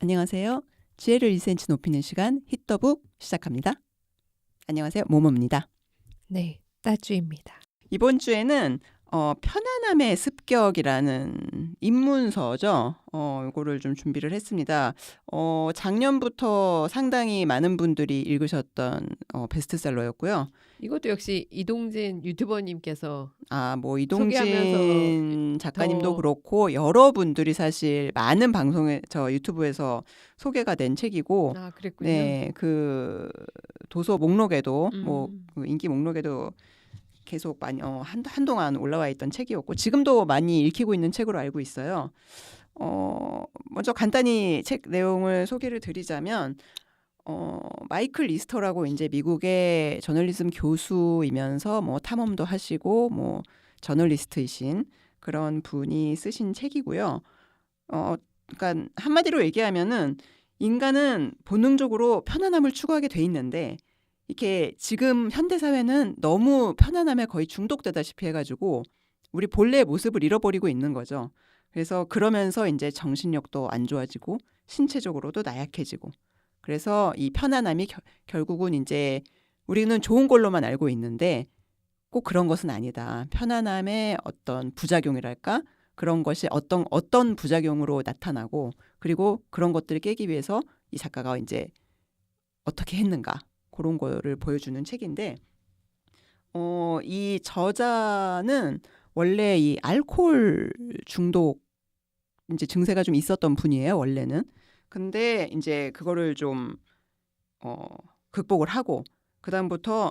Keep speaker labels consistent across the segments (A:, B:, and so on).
A: 안녕하세요. 지혜를 2cm 높이는 시간 히터북 시작합니다. 안녕하세요. 모모입니다.
B: 네, 따주입니다.
A: 이번 주에는 편안함의 습격이라는 입문서죠. 이거를 좀 준비를 했습니다. 작년부터 상당히 많은 분들이 읽으셨던 베스트셀러였고요.
B: 이것도 역시 이동진 유튜버님께서
A: 뭐
B: 소개하면서
A: 이동진 작가님도
B: 더-
A: 그렇고 여러분들이 사실 많은 방송에 저 유튜브에서 소개가 된 책이고
B: 그랬군요.
A: 네, 그 도서 목록에도
B: 음.
A: 그 인기 목록에도 계속 많이 한동안 올라와 있던 책이었고 지금도 많이 읽히고 있는 책으로 알고 있어요. 먼저 간단히 책 내용을 소개를 드리자면 마이클 리스터라고 이제 미국의 저널리즘 교수이면서 뭐 탐험도 하시고 뭐 저널리스트이신 그런 분이 쓰신 책이고요. 그러니까 한마디로 얘기하면은 인간은 본능적으로 편안함을 추구하게 돼 있는데 이렇게 지금 현대 사회는 너무 편안함에 거의 중독되다시피 해가지고 우리 본래의 모습을 잃어버리고 있는 거죠. 그래서 그러면서 이제 정신력도 안 좋아지고 신체적으로도 나약해지고 그래서 이 편안함이 결국은 이제 우리는 좋은 걸로만 알고 있는데 꼭 그런 것은 아니다. 편안함의 어떤 부작용이랄까? 그런 것이 어떤 부작용으로 나타나고 그리고 그런 것들을 깨기 위해서 이 작가가 이제 어떻게 했는가 그런 거를 보여주는 책인데 이 저자는 원래 이 알코올 중독 이제 증세가 좀 있었던 분이에요. 원래는. 근데 이제 그거를 좀 극복을 하고 그다음부터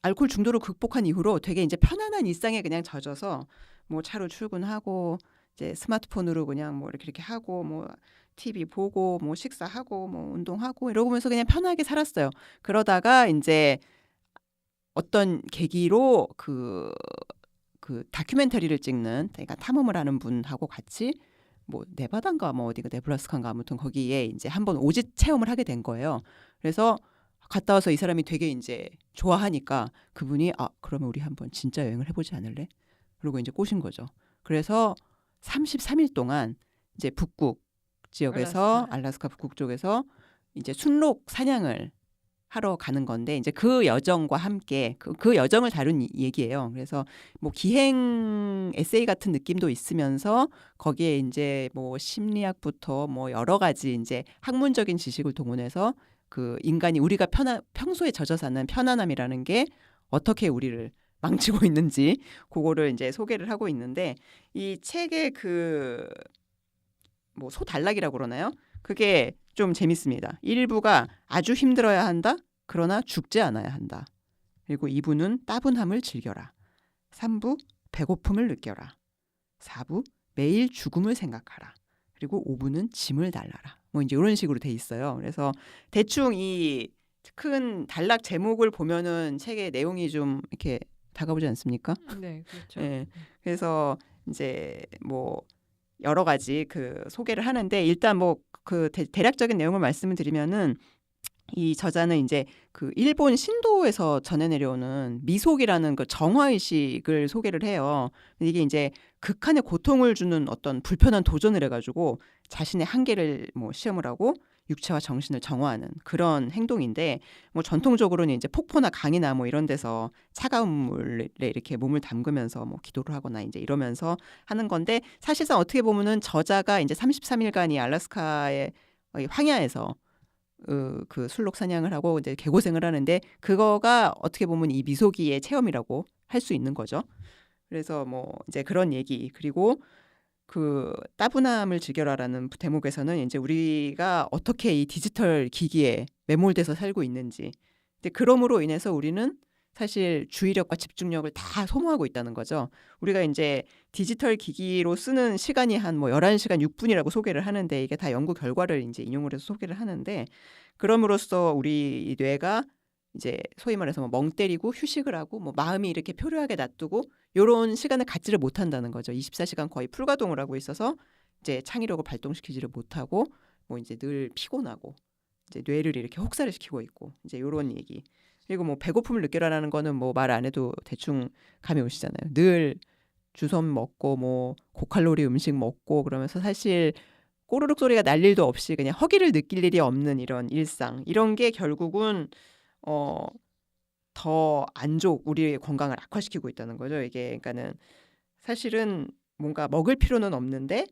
A: 알코올 중독을 극복한 이후로 되게 이제 편안한 일상에 그냥 젖어서 뭐 차로 출근하고 이제 스마트폰으로 그냥 뭐 이렇게 하고 뭐 TV 보고 뭐 식사하고 뭐 운동하고 이러면서 그냥 편하게 살았어요. 그러다가 이제 어떤 계기로 그 다큐멘터리를 찍는 그러니까 탐험을 하는 분하고 같이 뭐 네바다인가 뭐 어디가 네브라스카인가 아무튼 거기에 이제 한번 오짓 체험을 하게 된 거예요. 그래서 갔다 와서 이 사람이 되게 이제 좋아하니까 그분이 그러면 우리 한번 진짜 여행을 해보지 않을래? 그리고 이제 꼬신 거죠. 그래서 33일 동안 이제 북극 지역에서 알래스카 북극 쪽에서 이제 순록 사냥을 하러 가는 건데 이제 그 여정과 함께 그 여정을 다룬 얘기예요. 그래서 뭐 기행 에세이 같은 느낌도 있으면서 거기에 이제 뭐 심리학부터 뭐 여러 가지 이제 학문적인 지식을 동원해서 그 인간이 우리가 평소에 젖어 사는 편안함이라는 게 어떻게 우리를 망치고 있는지 그거를 이제 소개를 하고 있는데 이 책의 그 뭐 소단락이라고 그러나요? 그게 좀 재밌습니다. 1부가 아주 힘들어야 한다. 그러나 죽지 않아야 한다. 그리고 2부는 따분함을 즐겨라. 3부 배고픔을 느껴라. 4부 매일 죽음을 생각하라. 그리고 5부는 짐을 달라라. 뭐 이제 이런 식으로 돼 있어요. 그래서 대충 이 큰 단락 제목을 보면은 책의 내용이 좀 이렇게 다가오지 않습니까?
B: 네, 그렇죠.
A: 예. 그래서 이제 뭐 여러 가지 그 소개를 하는데 일단 뭐 그 대략적인 내용을 말씀을 드리면은 이 저자는 이제 그 일본 신도에서 전해 내려오는 미속이라는 그 정화의식을 소개를 해요. 이게 이제 극한의 고통을 주는 어떤 불편한 도전을 해가지고 자신의 한계를 뭐 시험을 하고 육체와 정신을 정화하는 그런 행동인데 뭐 전통적으로는 이제 폭포나 강이나 뭐 이런 데서 차가운 물에 이렇게 몸을 담그면서 뭐 기도를 하거나 이제 이러면서 하는 건데 사실상 어떻게 보면은 저자가 이제 33일간이 알래스카의 황야에서 그 술록 사냥을 하고 이제 개고생을 하는데 그거가 어떻게 보면 이 미소기의 체험이라고 할 수 있는 거죠. 그래서 뭐 이제 그런 얘기 그리고 그 따분함을 즐겨라라는 대목에서는 이제 우리가 어떻게 이 디지털 기기에 매몰돼서 살고 있는지. 근데 그럼으로 인해서 우리는 사실 주의력과 집중력을 다 소모하고 있다는 거죠. 우리가 이제 디지털 기기로 쓰는 시간이 한 뭐 11시간 6분이라고 소개를 하는데 이게 다 연구 결과를 이제 인용을 해서 소개를 하는데 그럼으로써 우리 뇌가 이제 소위 말해서 뭐 멍 때리고 휴식을 하고 뭐 마음이 이렇게 표류하게 놔두고 요런 시간을 갖지를 못한다는 거죠. 24시간 거의 풀가동을 하고 있어서 이제 창의력을 발동시키지를 못하고 뭐 이제 늘 피곤하고 이제 뇌를 이렇게 혹사를 시키고 있고 이제 요런 얘기. 그리고 뭐 배고픔을 느껴라라는 거는 뭐 말 안 해도 대충 감이 오시잖아요. 늘 주섬 먹고 뭐 고칼로리 음식 먹고 그러면서 사실 꼬르륵 소리가 날 일도 없이 그냥 허기를 느낄 일이 없는 이런 일상 이런 게 결국은 더 안 우리의 건강을 악화시키고 있다는 거죠. 이게 그러니까는 사실은 뭔가 먹을 필요는 없는데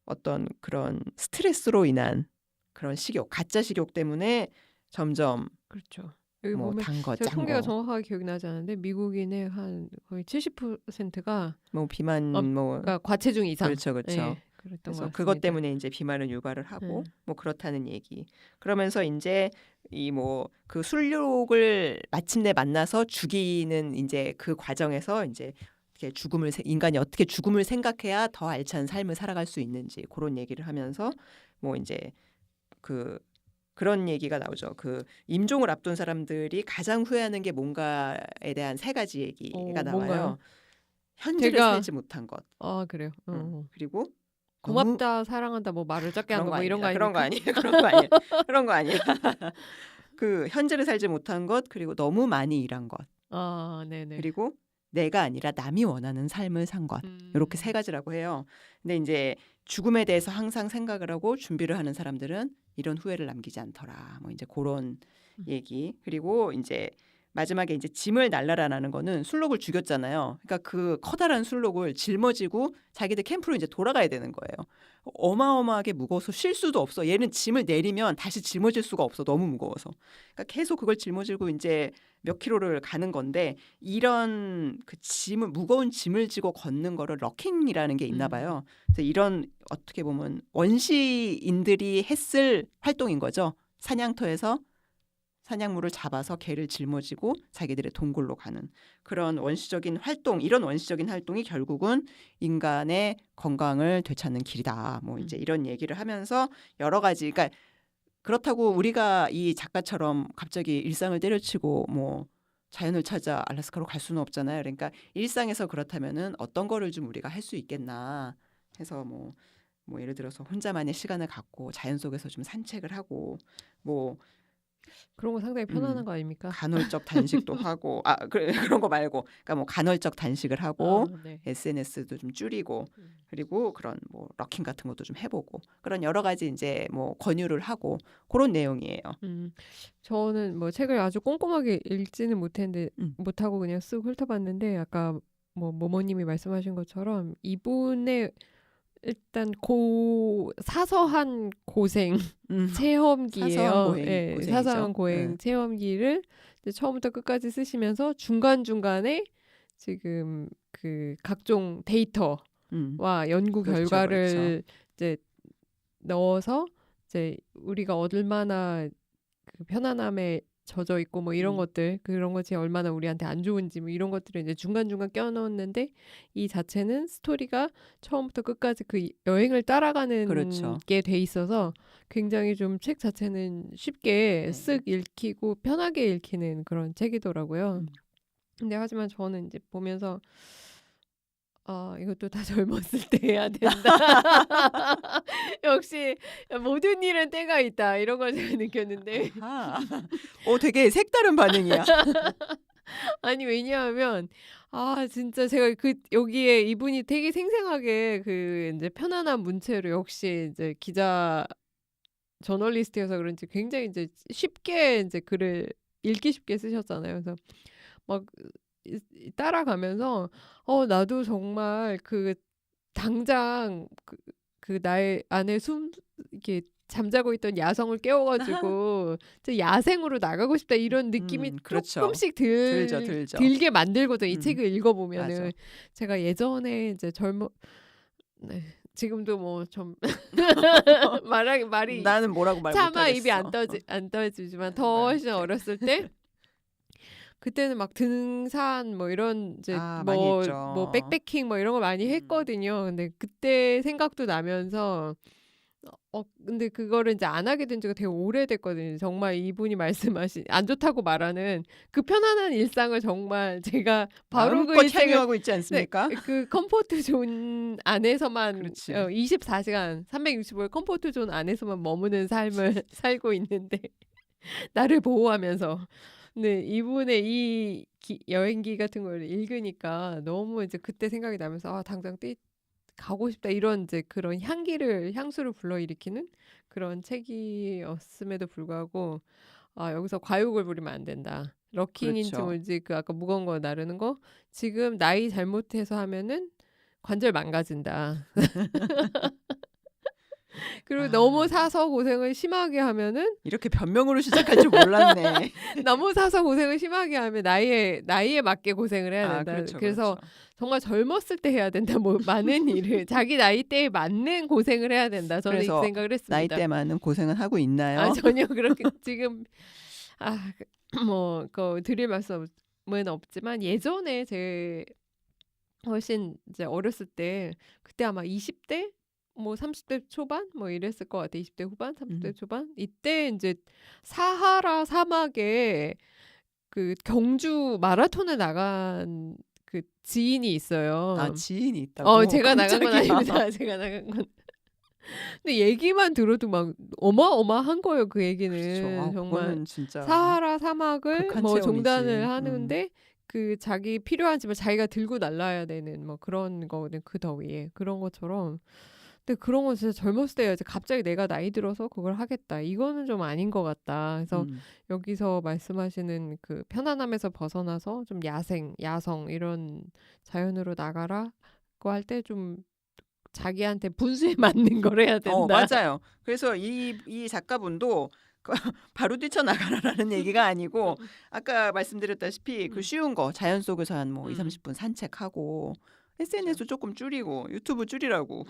A: 어떤 그런 스트레스로 인한 그런 식욕, 가짜 식욕 때문에 점점
B: 그렇죠. 여기
A: 뭐
B: 보면
A: 단 거,
B: 제가
A: 짠
B: 통계가
A: 거,
B: 정확하게 기억이 나지 않는데 미국인의 한 거의 70%가
A: 뭐 비만 뭐
B: 그러니까 과체중 이상.
A: 그렇죠, 그렇죠.
B: 예, 그랬던 것
A: 그래서
B: 같습니다.
A: 그것 때문에 이제 비만을 유발을 하고
B: 예.
A: 뭐 그렇다는 얘기. 그러면서 이제 이 뭐 그 술욕을 마침내 만나서 죽이는 이제 그 과정에서 이제 어떻게 인간이 어떻게 죽음을 생각해야 더 알찬 삶을 살아갈 수 있는지 그런 얘기를 하면서 뭐 이제 그런 얘기가 나오죠. 그 임종을 앞둔 사람들이 가장 후회하는 게 뭔가에 대한 세 가지 얘기가 나와요.
B: 뭔가요?
A: 현재를
B: 제가
A: 살지 못한 것.
B: 아 그래요.
A: 그리고 너무
B: 고맙다, 사랑한다, 뭐 말을 작게 한
A: 그런
B: 거
A: 거
B: 뭐 이런 거
A: 아닙니다. 그런 거
B: 아닙니까?
A: 아니에요. 그런 거 아니에요. 그런 거 아니에요. 그 현재를 살지 못한 것 그리고 너무 많이 일한 것
B: 아, 네네.
A: 그리고 내가 아니라 남이 원하는 삶을 산 것. 이렇게 세 가지라고 해요. 근데 이제 죽음에 대해서 항상 생각을 하고 준비를 하는 사람들은 이런 후회를 남기지 않더라. 뭐 이제 그런 얘기. 그리고 이제 마지막에 이제 짐을 날라라는 거는 술록을 죽였잖아요. 그러니까 그 커다란 술록을 짊어지고 자기들 캠프로 이제 돌아가야 되는 거예요. 어마어마하게 무거워서 쉴 수도 없어. 얘는 짐을 내리면 다시 짊어질 수가 없어. 너무 무거워서. 그러니까 계속 그걸 짊어지고 이제 몇 킬로를 가는 건데 이런 그 짐을 무거운 짐을 지고 걷는 거를 럭킹이라는 게 있나 봐요. 그래서 이런 어떻게 보면 원시인들이 했을 활동인 거죠. 사냥터에서 사냥물을 잡아서 개를 짊어지고 자기들의 동굴로 가는 그런 원시적인 활동, 이런 원시적인 활동이 결국은 인간의 건강을 되찾는 길이다. 뭐 이제 이런 얘기를 하면서 여러 가지, 그러니까 그렇다고 우리가 이 작가처럼 갑자기 일상을 때려치고 뭐 자연을 찾아 알래스카로 갈 수는 없잖아요. 그러니까 일상에서 그렇다면은 어떤 거를 좀 우리가 할 수 있겠나 해서 뭐 예를 들어서 혼자만의 시간을 갖고 자연 속에서 좀 산책을 하고 뭐
B: 그런 거 상당히 편안한 거 아닙니까?
A: 간헐적 단식도 하고 그런 거 말고 그러니까 뭐 간헐적 단식을 하고
B: 네.
A: SNS도 좀 줄이고 그리고 그런 뭐 러킹 같은 것도 좀 해보고 그런 여러 가지 이제 뭐 권유를 하고 그런 내용이에요.
B: 저는 뭐 책을 아주 꼼꼼하게 읽지는 못했는데 못하고 그냥 쓱 훑어봤는데 아까 뭐 모모님이 말씀하신 것처럼 이분의 일단 사서한 고생 체험기예요. 예,
A: 고생이죠.
B: 사서한 고행 체험기를 이제 처음부터 끝까지 쓰시면서 중간중간에 지금 그 각종 데이터와 연구
A: 그렇죠,
B: 결과를 이제 넣어서 이제 우리가 얼마나 그 편안함에 젖어 있고 뭐 이런 것들 그런 것이 얼마나 우리한테 안 좋은지 뭐 이런 것들을 이제 중간중간 껴넣었는데 이 자체는 스토리가 처음부터 끝까지 그 여행을 따라가는
A: 그렇죠.
B: 게 돼 있어서 굉장히 좀 책 자체는 쉽게 쓱 읽히고 편하게 읽히는 그런 책이더라고요. 근데 하지만 저는 이제 보면서 이것도 다 젊었을 때 해야 된다. 역시 모든 일은 때가 있다. 이런 걸 제가 느꼈는데.
A: 되게 색다른 반응이야.
B: 아니 왜냐하면 진짜 제가 여기에 이분이 되게 생생하게 그 이제 편안한 문체로 역시 이제 기자 저널리스트여서 그런지 굉장히 이제 쉽게 이제 글을 읽기 쉽게 쓰셨잖아요. 그래서 막 따라가면서 나도 정말 그 당장 그 나의 안에 이렇게 잠자고 있던 야성을 깨워가지고 야생으로 나가고 싶다 이런 느낌이
A: 그렇죠.
B: 조금씩
A: 들죠.
B: 들게 만들거든. 이 책을 읽어보면은
A: 맞아.
B: 제가 예전에 이제 네, 지금도 뭐 좀 말이
A: 나는 뭐라고 말
B: 차마
A: 못하겠어.
B: 입이 안 떨어지지만 더 훨씬 어렸을 때 그때는 막 등산 뭐 이런 이제
A: 많이 했죠.
B: 뭐 백패킹 뭐 이런 거 많이 했거든요. 근데 그때 생각도 나면서 근데 그거를 이제 안 하게 된 지가 되게 오래됐거든요. 정말 이분이 말씀하신 안 좋다고 말하는 그 편안한 일상을 정말 제가 바로 그
A: 마음껏
B: 일상을
A: 참여하고 있지 않습니까?
B: 그 컴포트 존 안에서만
A: 그렇지.
B: 24시간 365일 컴포트 존 안에서만 머무는 삶을 살고 있는데 나를 보호하면서 네, 이분의 이 여행기 같은 걸 읽으니까 너무 이제 그때 생각이 나면서 당장 가고 싶다 이런 이제 그런 향수를 불러일으키는 그런 책이었음에도 불구하고 여기서 과욕을 부리면 안 된다. 러킹인지
A: 그렇죠.
B: 뭔지 그 아까 무거운 거 나르는 거 지금 나이 잘못해서 하면은 관절 망가진다. 그리고 너무
A: 아,
B: 사서 고생을 심하게 하면은
A: 이렇게 변명으로 시작할 줄 몰랐네.
B: 너무 사서 고생을 심하게 하면 나이에 맞게 고생을 해야
A: 아,
B: 된다.
A: 그렇죠,
B: 그래서
A: 그렇죠.
B: 정말 젊었을 때 해야 된다. 뭐 많은 일을 자기 나이대에 맞는 고생을 해야 된다. 저는 이
A: 그래서
B: 생각을
A: 나이
B: 했습니다.
A: 때만은 고생은 하고 있나요?
B: 전혀 그렇게 지금 뭐 드릴 말씀은 없지만 예전에 제 훨씬 이제 어렸을 때 그때 아마 20대 뭐 30대 초반 뭐 이랬을 것 같아. 20대 후반, 30대
A: 음.
B: 초반 이때 이제 사하라 사막에 그 경주 마라톤에 나간 그 지인이
A: 아,
B: 있어요.
A: 지인이 있다고?
B: 제가 나간 건
A: 깜짝이야.
B: 아닙니다. 제가 나간 건. 근데 얘기만 들어도 막 어마어마한 거예요. 그
A: 그렇죠.
B: 얘기는 정말
A: 그거는 진짜
B: 사하라 사막을
A: 극한
B: 뭐 종단을
A: 체험이지.
B: 하는데 그 자기 필요한 집을 자기가 들고 날라야 되는 뭐 그런 거거든. 그 더위에 그런 것처럼. 근데 그런 거 진짜 젊었을 때 해야지. 갑자기 내가 나이 들어서 그걸 하겠다. 이거는 좀 아닌 것 같다. 그래서
A: 음.
B: 여기서 말씀하시는 그 편안함에서 벗어나서 좀 야성 이런 자연으로 나가라고 할 때 좀 자기한테 분수에 맞는 걸 해야 된다.
A: 맞아요. 그래서 이 작가분도 그 바로 뛰쳐나가라라는 얘기가 아니고 아까 말씀드렸다시피 그
B: 음,
A: 쉬운 거 자연 속에서 한 뭐 2,
B: 음,
A: 30분 산책하고
B: 그렇죠.
A: SNS 조금 줄이고 유튜브 줄이라고.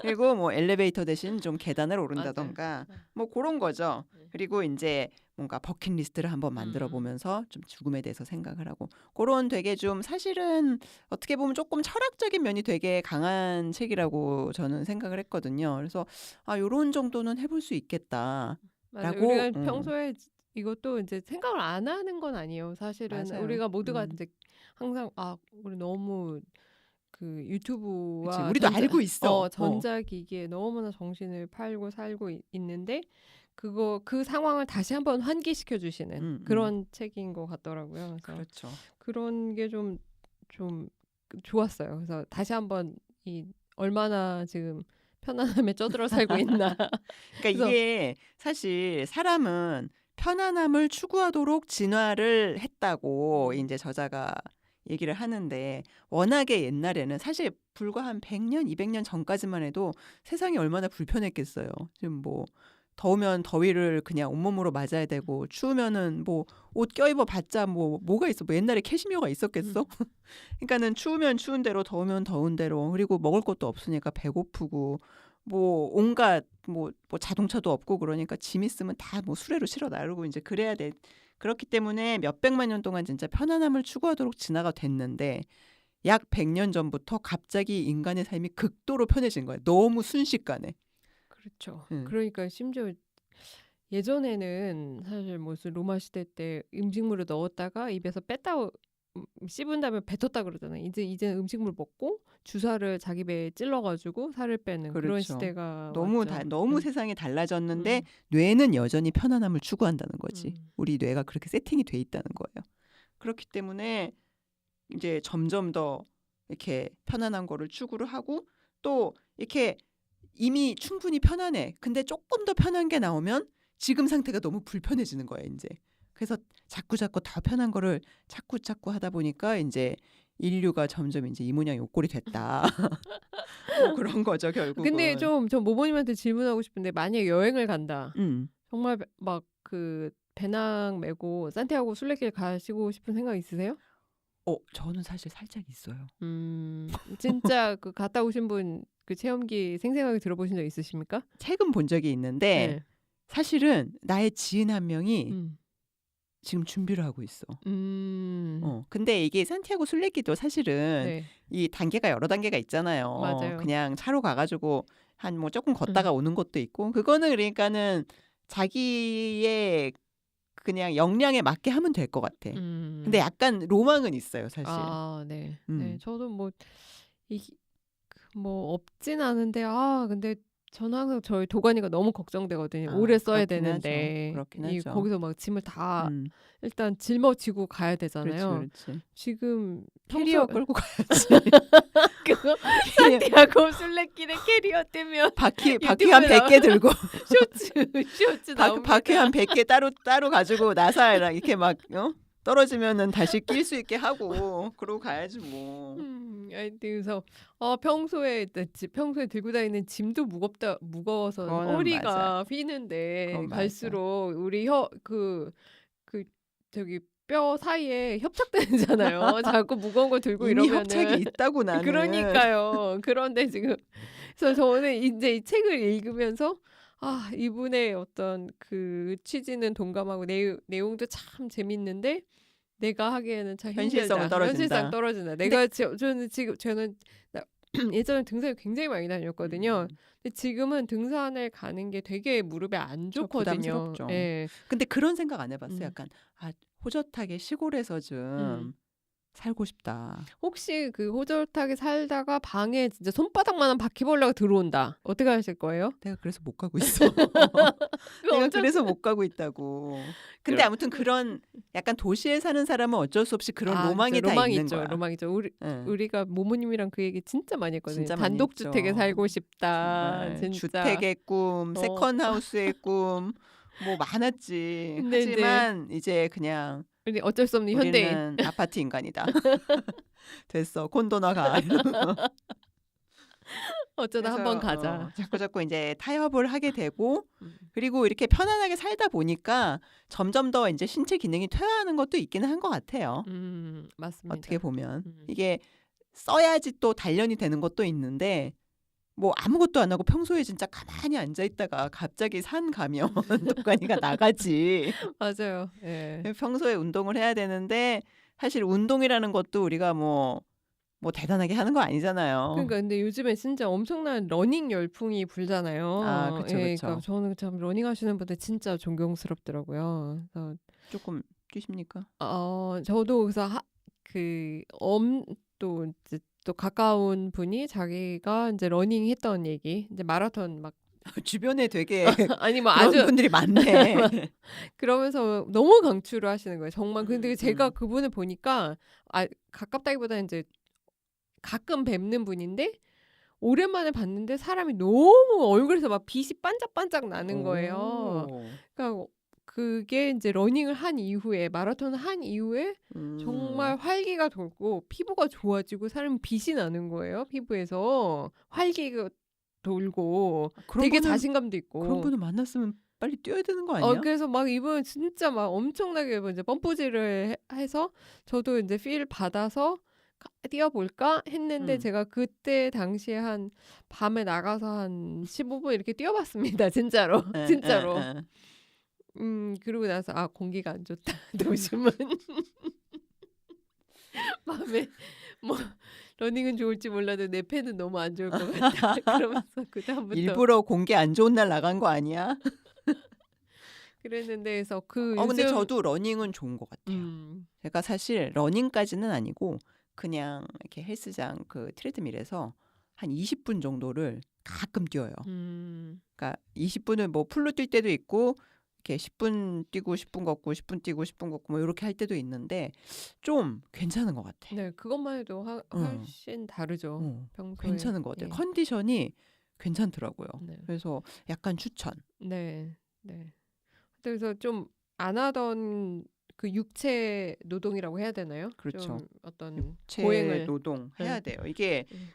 A: 그리고 뭐 엘리베이터 대신 좀 계단을
B: 맞아요.
A: 오른다던가
B: 네.
A: 뭐 그런 거죠.
B: 네.
A: 그리고 이제 뭔가 버킷리스트를 한번 만들어
B: 음,
A: 보면서 좀 죽음에 대해서 생각을 하고 그런 되게 좀 사실은 어떻게 보면 조금 철학적인 면이 되게 강한 책이라고 저는 생각을 했거든요. 그래서 요런 정도는 해볼 수
B: 맞아요.
A: 있겠다라고
B: 우리가 평소에 이것도 이제 생각을 안 하는 건 아니에요. 사실은
A: 맞아요.
B: 우리가 모두가 이제 항상 우리 너무 그
A: 그치.
B: 유튜브와
A: 우리도 알고 있어.
B: 전자기기에 너무나 정신을 팔고 살고 있는데 그 상황을 다시 한번 환기시켜 주시는 그런 책인 것 같더라고요. 그래서
A: 그렇죠.
B: 그런 게 좀 좋았어요. 그래서 다시 한번 이 얼마나 지금 편안함에 쩌들어 살고 있나.
A: 그러니까
B: 그래서
A: 이게 사실 사람은 편안함을 추구하도록 진화를 했다고
B: 음,
A: 이제 저자가 얘기를 하는데 워낙에 옛날에는 사실 불과 한 100년, 200년 전까지만 해도 세상이 얼마나 불편했겠어요. 지금 뭐 더우면 더위를 그냥 온몸으로 맞아야 되고 추우면은 뭐 옷 껴입어 봤자 뭐가 있어. 뭐 옛날에 캐시미어가 있었겠어? 그러니까는 추우면 추운 대로 더우면 더운 대로 그리고 먹을 것도 없으니까 배고프고 뭐 온갖 뭐 자동차도 없고 그러니까 짐 있으면 다 뭐 수레로 실어 나르고 이제 그래야 돼. 그렇기 때문에 몇백만 년 동안 진짜 편안함을 추구하도록 진화가 됐는데 약 100년 전부터 갑자기 인간의 삶이 극도로 편해진 거예요. 너무 순식간에.
B: 그렇죠.
A: 응.
B: 그러니까 심지어 예전에는 사실 무슨 로마 시대 때 음식물을 넣었다가 입에서 뺐다 씹은 다음에 뱉었다 그러잖아요. 이제 음식물 먹고 주사를 자기 배에 찔러가지고 살을 빼는 그런
A: 그렇죠.
B: 시대가
A: 너무
B: 왔죠.
A: 너무 세상이 달라졌는데
B: 음,
A: 뇌는 여전히 편안함을 추구한다는 거지.
B: 음,
A: 우리 뇌가 그렇게 세팅이 돼 있다는 거예요. 그렇기 때문에 이제 점점 더 이렇게 편안한 거를 추구를 하고 또 이렇게 이미 충분히 편안해. 근데 조금 더 편한 게 나오면 지금 상태가 너무 불편해지는 거야, 이제. 그래서 자꾸 더 편한 거를 자꾸 하다 보니까 이제 인류가 점점 이제 이 모양 요 꼴이 됐다. 뭐 그런 거죠,
B: 근데
A: 결국은.
B: 저 모모님한테 질문하고 싶은데 만약에 여행을 간다.
A: 음.
B: 정말 막 그 배낭 메고 산티아고 순례길 가시고 싶은 생각 있으세요?
A: 저는 사실 살짝 있어요.
B: 진짜 그 갔다 오신 분 그 체험기 생생하게 들어보신 적 있으십니까?
A: 책은 본 적이 있는데
B: 네.
A: 사실은 나의 지인 한 명이
B: 음.
A: 지금 준비를 하고 있어.
B: 음.
A: 근데 이게 산티아고 순례길도 사실은
B: 네.
A: 이 단계가 여러 단계가 있잖아요.
B: 맞아요.
A: 그냥 차로 가가지고 한 뭐 조금
B: 음.
A: 걷다가 오는 것도 있고 그거는 그러니까는 자기의 그냥 역량에 맞게 하면 될 것 같아. 근데
B: 음.
A: 약간 로망은 있어요, 사실.
B: 네. 네.
A: 음,
B: 저도 뭐 이 뭐 없진 않은데 근데 저는 항상 저희 도가니가 너무 걱정되거든요.
A: 아,
B: 오래 써야
A: 그렇긴 하죠.
B: 되는데
A: 그렇긴
B: 이
A: 하죠.
B: 거기서 막 짐을 다
A: 음,
B: 일단 짊어지고 가야
A: 그렇지,
B: 되잖아요.
A: 그렇지.
B: 지금
A: 캐리어
B: 평소
A: 끌고 가야지.
B: 그거
A: 캐리어,
B: 산티아고 순례길에 캐리어 뜨면
A: 바퀴 한
B: 유튜브에
A: 100개 들고
B: 쇼츠
A: 바퀴 한
B: 나옵니다.
A: 100개 따로 가지고 나사랑 이렇게 막 떨어지면은 다시 낄 수 있게 하고 그러고 가야지 뭐.
B: 하여튼 그래서 평소에 들고 다니는 짐도 무거워서
A: 그거는 맞아.
B: 허리가 휘는데
A: 그건 맞아.
B: 갈수록 우리 그 저기 뼈 사이에 협착되잖아요. 자꾸 무거운 거 들고
A: 이미 협착이
B: 이러면은
A: 있다고 나는.
B: 그러니까요. 그런데 지금 그래서 저는 이제 이 책을 읽으면서 아, 이분의 어떤 그 취지는 동감하고 내용도 참 재밌는데 내가 하기에는 참
A: 현실성은
B: 힘들다. 현실성
A: 떨어진다.
B: 떨어진다.
A: 근데
B: 저는 예전에 등산을 굉장히 많이 다녔거든요.
A: 음,
B: 근데 지금은 등산을 가는 게 되게 무릎에 안
A: 저
B: 좋거든요.
A: 부담스럽죠.
B: 예.
A: 근데 그런 생각 안 해봤어요.
B: 음.
A: 약간 호젓하게 시골에서 좀
B: 음.
A: 살고 싶다.
B: 혹시 그 호젓하게 살다가 방에 진짜 손바닥만한 바퀴벌레가 들어온다. 어떻게 하실 거예요?
A: 내가 그래서 못 가고 있어.
B: 그거
A: 내가
B: 엄청
A: 그래서 못 가고 있다고. 근데 아무튼 그런 약간 도시에 사는 사람은 어쩔 수 없이 그런
B: 그쵸.
A: 로망이 다
B: 로망이
A: 있는
B: 있죠.
A: 거야.
B: 로망 있죠.
A: 응,
B: 우리가 모모님이랑 그 얘기 진짜 많이 했거든요.
A: 진짜 많이
B: 단독주택에
A: 했죠.
B: 살고 싶다.
A: 정말
B: 진짜.
A: 주택의 꿈,
B: 어.
A: 세컨하우스의 꿈, 뭐 많았지.
B: 근데 이제
A: 하지만 이제 그냥
B: 우리 어쩔 수 없는 현대인.
A: 우리는 아파트 인간이다. 됐어, 콘도나 가.
B: 어쩌다 한번
A: 그래서
B: 가자.
A: 자꾸 이제 타협을 하게 되고
B: 음.
A: 그리고 이렇게 편안하게 살다 보니까 점점 더 이제 신체 기능이 퇴화하는 것도 있기는 한 것 같아요.
B: 맞습니다.
A: 어떻게 보면
B: 음.
A: 이게 써야지 또 단련이 되는 것도 있는데 뭐 아무것도 안 하고 평소에 진짜 가만히 앉아 있다가 갑자기 산 가면 도가니가 나가지.
B: 맞아요. 예.
A: 평소에 운동을 해야 되는데 사실 운동이라는 것도 우리가 뭐 대단하게 하는 거 아니잖아요.
B: 그러니까 근데 요즘에 진짜 엄청난 러닝 열풍이
A: 아,
B: 불잖아요.
A: 그쵸,
B: 예,
A: 그쵸.
B: 그러니까 저는 참 러닝 하시는 분들 진짜 존경스럽더라고요. 그래서
A: 조금 뛰십니까?
B: 저도 그래서 또 이제 또 가까운 분이 자기가 이제 러닝 했던 얘기, 이제 마라톤 막
A: 주변에 되게
B: 아니 뭐
A: 그런
B: 아주
A: 분들이 많네.
B: 그러면서 너무 강추를 하시는 거예요. 정말. 근데 제가
A: 음.
B: 그분을 보니까 가깝다기보다는 이제 가끔 뵙는 분인데 오랜만에 봤는데 사람이 너무 얼굴에서 막 빛이 반짝반짝 나는 거예요.
A: 오.
B: 그러니까 그게 이제 러닝을 한 이후에 마라톤을 한 이후에 정말 활기가 돌고 피부가 좋아지고 사람이 빛이 나는 거예요. 피부에서 활기가 돌고 되게 자신감도
A: 그런
B: 있고.
A: 분을 만났으면 빨리 뛰어야 되는 거 아니야?
B: 그래서 막 이분 진짜 막 엄청나게 이제 펌프질을 해서 저도 이제 필 받아서 뛰어볼까 했는데 제가 그때 당시에 한 밤에 나가서 한 15분 이렇게 뛰어봤습니다. 진짜로.
A: 에,
B: 진짜로.
A: 에, 에.
B: 그러고 나서 공기가 안 좋다. 도심은 밤에 뭐 러닝은 좋을지 몰라도 내 폐는 너무 안 좋을 것 같다. 그러면서 그다음부터
A: 일부러 공기 안 좋은 날 나간 거 아니야?
B: 그랬는데 그래서
A: 근데
B: 요즘
A: 저도 러닝은 좋은 것 같아요. 제가 사실 러닝까지는 아니고 그냥 이렇게 헬스장 그 트레드밀에서 한 20분 정도를 가끔 뛰어요. 그러니까 20분을 뭐 풀로 뛸 때도 있고 이렇게 10분 뛰고 10분 걷고 10분 뛰고 10분 걷고 뭐 이렇게 할 때도 있는데 좀 괜찮은 것 같아.
B: 네, 그것만 해도 훨씬 다르죠. 평소에.
A: 괜찮은 것 같아요.
B: 예.
A: 컨디션이 괜찮더라고요.
B: 네.
A: 그래서 약간 추천.
B: 네. 네. 그래서 좀 안 하던 그 육체 노동이라고 해야 되나요?
A: 그렇죠.
B: 좀 어떤
A: 육체
B: 고행을.
A: 노동
B: 네.
A: 해야 돼요. 이게
B: 음.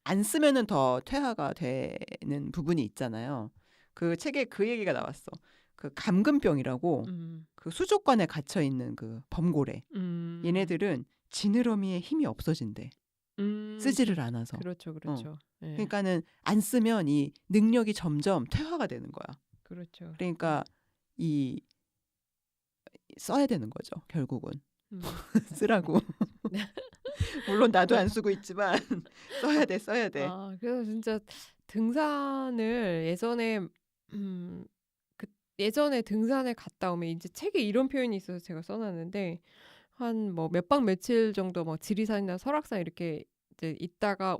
A: 안 쓰면은 더 퇴화가 되는 부분이 있잖아요. 그 책에 그 얘기가 나왔어. 그 감금병이라고 그 수족관에 갇혀 있는 그 범고래. 얘네들은 지느러미에 힘이 없어진대. 쓰지를 않아서.
B: 그렇죠, 그렇죠. 예.
A: 그러니까는 안 쓰면 이 능력이 점점 퇴화가 되는 거야.
B: 그렇죠.
A: 그러니까 써야 되는 거죠. 결국은 쓰라고. 물론 나도 안 쓰고 있지만 써야 돼.
B: 그래서 진짜 등산을 예전에 등산에 갔다 오면 이제 책에 이런 표현이 있어서 제가 써놨는데 한 뭐 몇 박 며칠 정도 뭐 지리산이나 설악산 이렇게 이제 있다가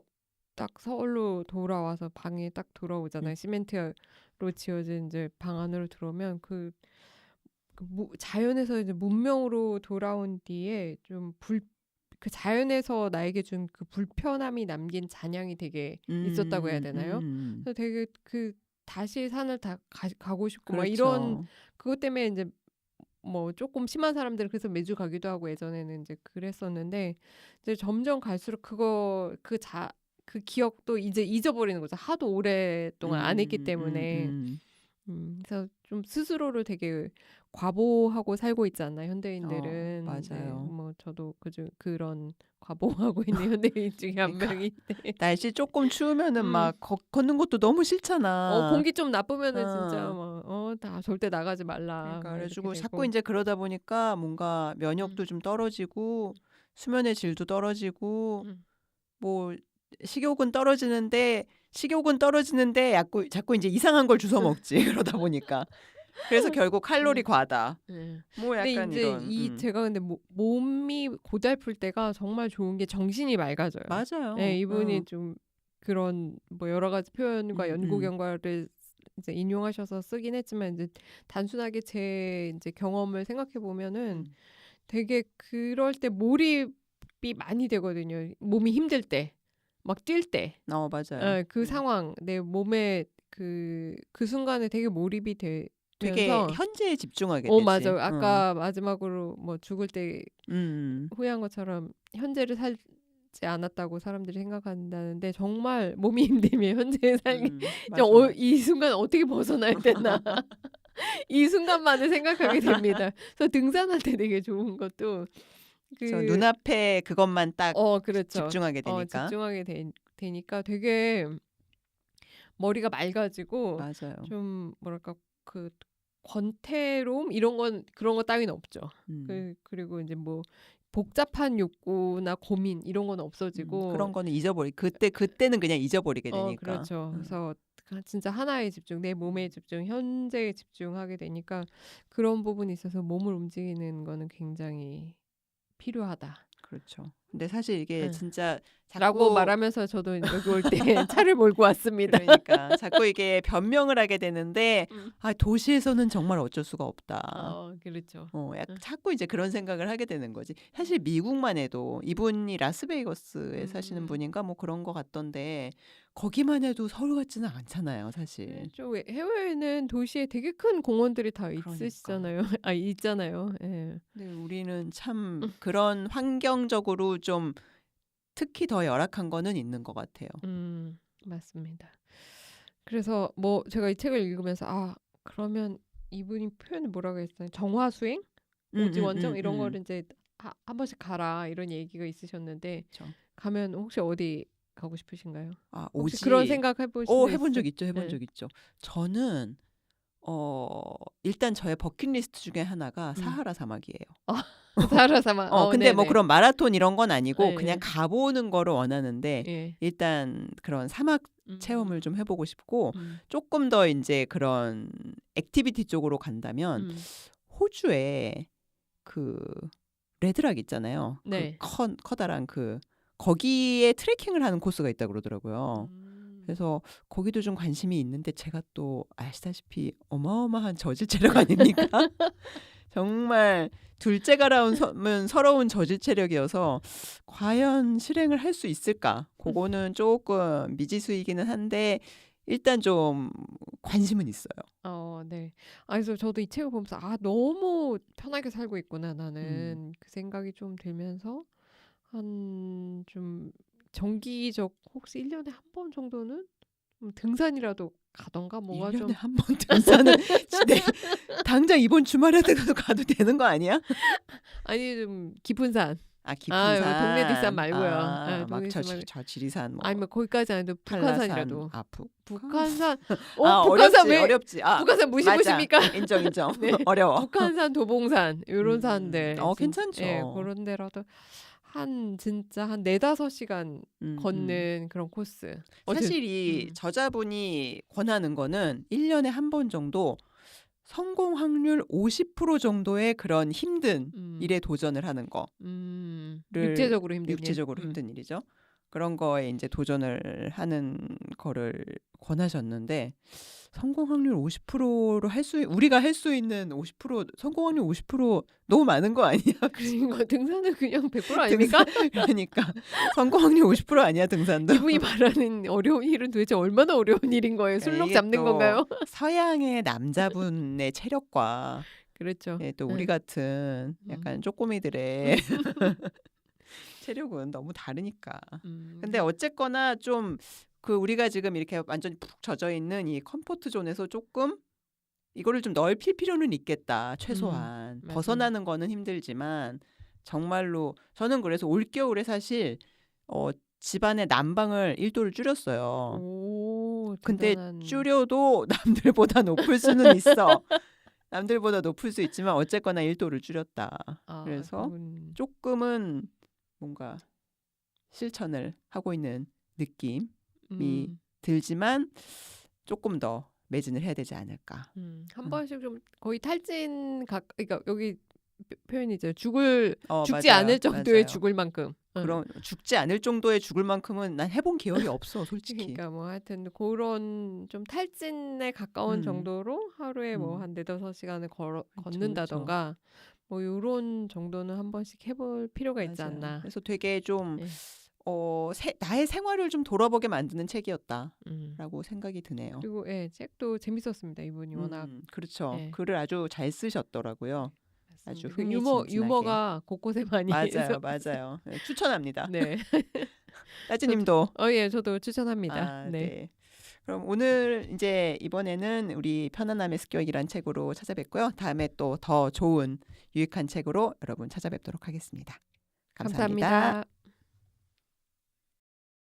B: 딱 서울로 돌아와서 방에 딱 들어오잖아요. 시멘트로 지어진 이제 방 안으로 들어오면 자연에서 이제 문명으로 돌아온 뒤에 그 자연에서 나에게 준 그 불편함이 남긴 잔향이 되게 있었다고 해야 되나요? 그래서 되게 다시 산을 가고 싶고 막 이런
A: 그렇죠.
B: 그것 때문에 이제 뭐 조금 심한 사람들은 그래서 매주 가기도 하고 예전에는 이제 그랬었는데 이제 점점 갈수록 그 기억도 이제 잊어버리는 거죠. 하도 오랫동안 안 했기 때문에. 그래서 좀 스스로를 되게 과보하고 살고 있지 않나 현대인들은. 네,
A: 맞아요.
B: 뭐 저도 그런 과보하고 있는 현대인 중에 한
A: 그러니까
B: 명인데.
A: 날씨 조금 추우면은
B: 음.
A: 막 걷는 것도 너무 싫잖아.
B: 공기 좀 나쁘면은 진짜
A: 어.
B: 다 절대 나가지 말라
A: 그러니까
B: 막 이렇게
A: 그래가지고 자꾸
B: 되고.
A: 이제 그러다 보니까 뭔가
B: 음,
A: 면역도 좀 떨어지고 수면의 질도 떨어지고
B: 음.
A: 뭐 식욕은 떨어지는데 자꾸 이제 이상한 걸 주워 먹지. 그러다 보니까 그래서 결국 칼로리
B: 음.
A: 과다.
B: 네.
A: 뭐
B: 근데
A: 약간
B: 이제
A: 이런.
B: 제가 근데 몸이 고달플 때가 정말 좋은 게 정신이 맑아져요. 네,
A: 맞아요.
B: 이분이 좀 그런 뭐 여러 가지 표현과 연구
A: 음.
B: 결과를 이제 인용하셔서 쓰긴 했지만 이제 단순하게 제 이제 경험을 생각해 보면은 되게 그럴 때 몰입이 많이 되거든요. 몸이 힘들 때, 막 뛸 때,
A: 맞아요.
B: 그 상황, 내 몸에 그 순간에 되게 몰입이
A: 되게
B: 되면서.
A: 현재에 집중하게 되지.
B: 맞아요. 아까 마지막으로 뭐 죽을 때
A: 음.
B: 후회한 것처럼 현재를 살지 않았다고 사람들이 생각한다는데 정말 몸이 힘들면 현재에 살기
A: 맞아, 맞아.
B: 이 순간 어떻게 벗어나야 되나 이 순간만을 생각하게 됩니다. 그래서 등산할 때 되게 좋은 것도
A: 저 눈앞에 그것만 딱
B: 그렇죠.
A: 집중하게 되니까.
B: 집중하게 되니까 되게 머리가 맑아지고
A: 맞아요.
B: 좀 뭐랄까 권태로움 이런 건 그런 거 따위는 없죠. 그리고 이제 뭐 복잡한 욕구나 고민 이런 건 없어지고.
A: 그런 거는 그때는 그냥 잊어버리게 되니까.
B: 그렇죠. 그래서 진짜 하나에 집중, 내 몸에 집중, 현재에 집중하게 되니까 그런 부분이 있어서 몸을 움직이는 거는 굉장히 필요하다.
A: 그렇죠. 근데 사실 이게
B: 응.
A: 진짜
B: 라고
A: 자꾸
B: 말하면서 저도 여기 올 때 차를 몰고 왔습니다.
A: 그러니까 자꾸 이게 변명을 하게 되는데
B: 음.
A: 도시에서는 정말 어쩔 수가 없다.
B: 그렇죠.
A: 약간 자꾸 이제 그런 생각을 하게 되는 거지. 사실 미국만 해도 이분이 라스베이거스에 사시는 분인가 뭐 그런 거 같던데 거기만 해도 서울 같지는 않잖아요, 사실.
B: 해외에는 도시에 되게 큰 공원들이 다
A: 그러니까.
B: 있으시잖아요. 있잖아요. 예.
A: 근데 우리는 참 그런 환경적으로 좀 특히 더 열악한 거는 있는 것 같아요.
B: 맞습니다. 그래서 뭐 제가 이 책을 읽으면서 그러면 이분이 표현을 뭐라고 했어요? 정화수행? 오지원정 이런 거를 이제 한 번씩 가라 이런 얘기가 있으셨는데
A: 그렇죠.
B: 가면 혹시 어디 가고 싶으신가요? 혹시
A: 오지.
B: 그런 생각 해보신 적
A: 해본 적
B: 있어요?
A: 있죠, 해본
B: 네.
A: 적 있죠. 저는 일단 저의 버킷리스트 중에 하나가 사하라 사막이에요.
B: 사하라 사막.
A: 근데 뭐
B: 네네.
A: 그런 마라톤 이런 건 아니고
B: 네,
A: 그냥
B: 네.
A: 가보는 거를 원하는데
B: 예.
A: 일단 그런 사막 체험을
B: 음,
A: 좀 해보고 싶고
B: 음,
A: 조금 더 이제 그런 액티비티 쪽으로 간다면
B: 음.
A: 호주에 그 레드락 있잖아요.
B: 네.
A: 커다란 거기에 트레킹을 하는 코스가 있다고 그러더라고요.
B: 음.
A: 그래서 거기도 좀 관심이 있는데 제가 또 아시다시피 어마어마한 저질 체력 아닙니까? 정말 둘째가 나오면 서러운 저질 체력이어서 과연 실행을 할 수 있을까? 그거는 조금 미지수이기는 한데 일단 좀 관심은 있어요.
B: 네. 그래서 저도 이 책을 보면서 너무 편하게 살고 있구나
A: 음.
B: 나는 그 생각이 좀 들면서 한 좀 정기적 혹시 1년에 한 번 정도는 등산이라도 가던가 뭐가
A: 1년에
B: 좀.
A: 한 번 등산은 당장 이번 주말에도 가도 되는 거 아니야?
B: 아니 좀 깊은 산.
A: 깊은
B: 여기 동네 뒷산
A: 산.
B: 말고요.
A: 막
B: 동네 뒷산 말고.
A: 저 지리산 뭐
B: 아니면 거기까지 아니도
A: 한라산.
B: 북한산이라도.
A: 북한.
B: 북한산. 북한산
A: 어렵지.
B: 북한산 무시
A: 맞아.
B: 보십니까?
A: 인정.
B: 네.
A: 어려워.
B: 북한산, 도봉산 이런 산들.
A: 괜찮죠.
B: 예, 그런 데라도 진짜 한 4-5시간 걷는 그런 코스.
A: 사실 이 저자분이 권하는 거는 1년에 한 번 정도 성공 확률 50% 정도의 그런 힘든 일에 도전을 하는 거.
B: 육체적으로 힘든 일.
A: 육체적으로 힘든 일이죠. 그런 거에 이제 도전을 하는 거를 권하셨는데 성공 확률 50%로 우리가 할 수 있는 50% 성공 확률 50% 너무 많은 거 아니야?
B: 그러니까 등산은 그냥 100%
A: 등산
B: 아닙니까?
A: 그러니까 성공 확률 50% 아니야 등산도?
B: 이분이 말하는 어려운 일은 도대체 얼마나 어려운 일인 거예요? 술록
A: 이게
B: 잡는
A: 또
B: 건가요?
A: 서양의 남자분의 체력과
B: 그렇죠.
A: 또 우리
B: 예.
A: 같은 약간 쪼꼬미들의 체력은 너무 다르니까. 근데 어쨌거나 좀 그 우리가 지금 이렇게 완전히 푹 젖어 있는 이 컴포트 존에서 조금 이거를 좀 넓힐 필요는 있겠다. 최소한
B: 맞아요.
A: 벗어나는 거는 힘들지만 정말로 저는 그래서 올 겨울에 사실 집안의 난방을 1도를 줄였어요.
B: 오,
A: 근데
B: 대단한.
A: 줄여도 남들보다 높을 수는 있어. 남들보다 높을 수 있지만 어쨌거나 1도를 줄였다.
B: 아,
A: 그래서
B: 그분.
A: 조금은 뭔가 실천을 하고 있는 느낌이
B: 음,
A: 들지만 조금 더 매진을 해야 되지 않을까.
B: 한 번씩 좀 거의 그러니까 여기 표현이죠. 죽지
A: 맞아요.
B: 않을 정도의
A: 맞아요.
B: 죽을 만큼.
A: 그럼 죽지 않을 정도의 죽을 만큼은 난 해본 기억이 없어, 솔직히.
B: 그러니까 뭐 하여튼 그런 좀 탈진에 가까운
A: 음.
B: 정도로 하루에 뭐
A: 음.
B: 한 4-5시간을
A: 그쵸.
B: 걷는다던가 뭐 요런 정도는 한 번씩 해볼 필요가 있지
A: 맞아요.
B: 않나.
A: 그래서 되게 좀
B: 예.
A: 나의 생활을 좀 돌아보게 만드는 책이었다라고
B: 음.
A: 생각이 드네요.
B: 그리고 책도 재밌었습니다. 이분이 워낙
A: 그렇죠.
B: 예.
A: 글을 아주 잘 쓰셨더라고요. 아주
B: 맞습니다. 그
A: 흥미진진하게.
B: 유머가 곳곳에 많이
A: 맞아요, 맞아요. 네, 추천합니다.
B: 네.
A: 따지님도.
B: 예, 저도 추천합니다.
A: 아,
B: 네.
A: 네. 그럼 오늘 이제 이번에는 우리 편안함의 습격이란 책으로 찾아뵙고요. 다음에 또 더 좋은 유익한 책으로 여러분 찾아뵙도록 하겠습니다. 감사합니다.
B: 감사합니다.